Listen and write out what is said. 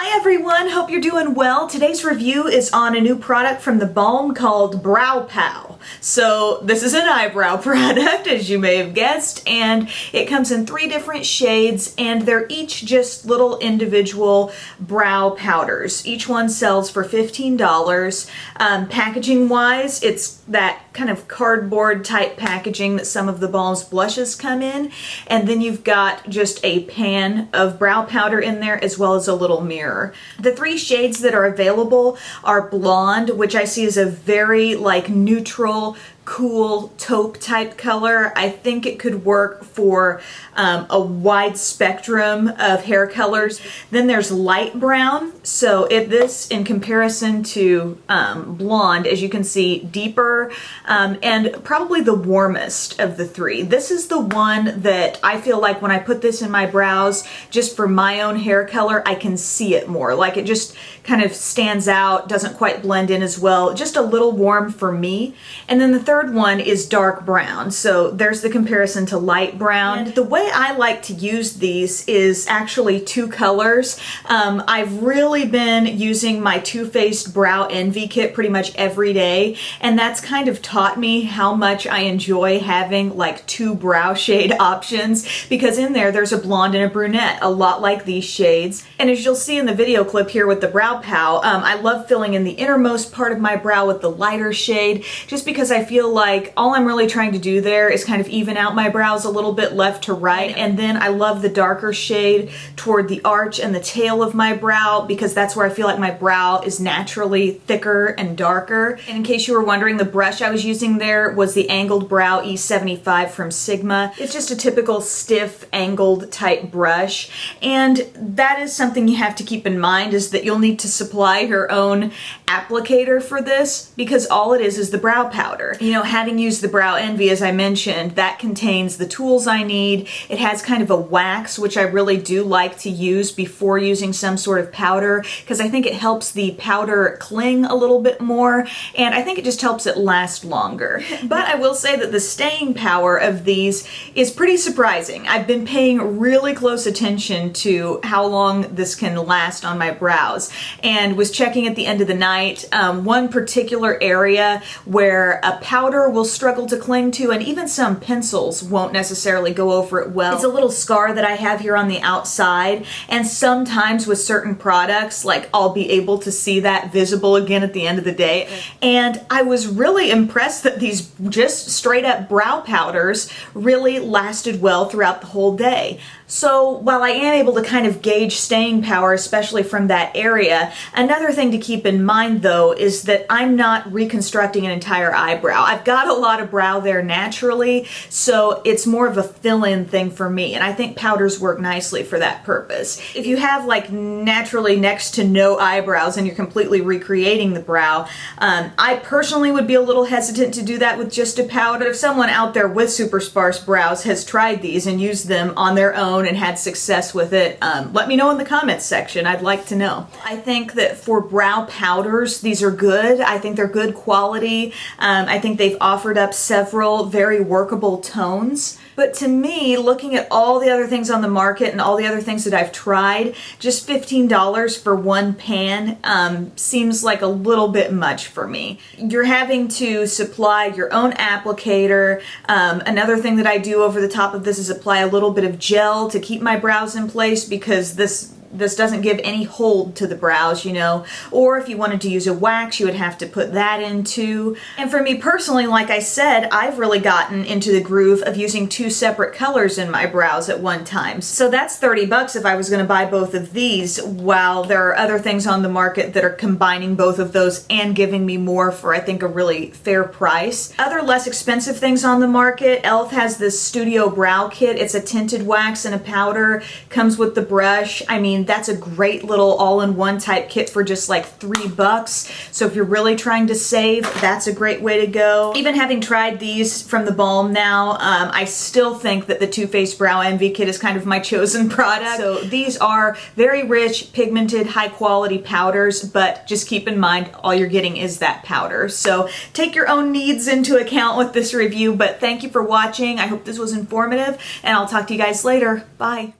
Hi everyone, hope you're doing well. Today's review is on a new product from the Balm called Brow Pow. So this is an eyebrow product, as you may have guessed, and it comes in 3 different shades, and they're each just little individual brow powders. Each one sells for $15. Packaging wise, it's that kind of cardboard type packaging that some of the Balm's blushes come in, and then you've got just a pan of brow powder in there as well as a little mirror. The 3 shades that are available are Blonde, which I see as a very neutral, cool taupe type color. I think it could work for a wide spectrum of hair colors. Then there's Light Brown. So if this, in comparison to Blonde, as you can see, deeper and probably the warmest of the 3. This is the one that I feel like when I put this in my brows, just for my own hair color, I can see it more. Like it just kind of stands out, doesn't quite blend in as well, just a little warm for me. And then the third one is Dark Brown. So there's the comparison to Light Brown. And the way I like to use these is actually 2 colors. I've really been using my Too Faced Brow Envy kit pretty much every day, and that's kind of taught me how much I enjoy having like 2 brow shade options, because in there's a blonde and a brunette, a lot like these shades. And as you'll see in the video clip here with the Brow Pow, I love filling in the innermost part of my brow with the lighter shade, just because I feel like all I'm really trying to do there is kind of even out my brows a little bit left to right. And then I love the darker shade toward the arch and the tail of my brow, because that's where I feel like my brow is naturally thicker and darker. And in case you were wondering, the brush I was using there was the Angled Brow E75 from Sigma. It's just a typical stiff angled type brush, and that is something you have to keep in mind, is that you'll need to supply your own applicator for this, because all it is the brow powder. You know, having used the Brow Envy, as I mentioned, that contains the tools I need. It has kind of a wax, which I really do like to use before using some sort of powder, because I think it helps the powder cling a little bit more, and I think it just helps it last longer. But I will say that the staying power of these is pretty surprising. I've been paying really close attention to how long this can last on my brows, and was checking at the end of the night one particular area where a powder will struggle to cling to, and even some pencils won't necessarily go over it well. It's a little scar that I have here on the outside, and sometimes with certain products, like, I'll be able to see that visible again at the end of the day. And I was really impressed that these just straight up brow powders really lasted well throughout the whole day. So while I am able to kind of gauge staying power, especially from that area, another thing to keep in mind though is that I'm not reconstructing an entire eyebrow. I've got a lot of brow there naturally, so it's more of a fill-in thing for me, and I think powders work nicely for that purpose. If you have like naturally next to no eyebrows and you're completely recreating the brow, I personally would be a little hesitant to do that with just a powder. If someone out there with super sparse brows has tried these and used them on their own and had success with it, let me know in the comments section. I'd like to know. I think that for brow powders, these are good. I think they're good quality. I think they've offered up several very workable tones. But to me, looking at all the other things on the market and all the other things that I've tried, just $15 for one pan seems like a little bit much for me. You're having to supply your own applicator. Another thing that I do over the top of this is apply a little bit of gel to keep my brows in place, because this doesn't give any hold to the brows, you know. Or if you wanted to use a wax, you would have to put that in too. And for me personally, like I said, I've really gotten into the groove of using 2 separate colors in my brows at one time. So that's 30 bucks if I was going to buy both of these, while there are other things on the market that are combining both of those and giving me more for, I think, a really fair price. Other less expensive things on the market, e.l.f. has this Studio Brow Kit. It's a tinted wax and a powder, comes with the brush. I mean, that's a great little all-in-one type kit for just like $3. So if you're really trying to save, that's a great way to go. Even having tried these from the Balm now, I still think that the Too Faced Brow Envy kit is kind of my chosen product. So these are very rich, pigmented, high-quality powders, but just keep in mind all you're getting is that powder. So take your own needs into account with this review, but thank you for watching. I hope this was informative, and I'll talk to you guys later. Bye.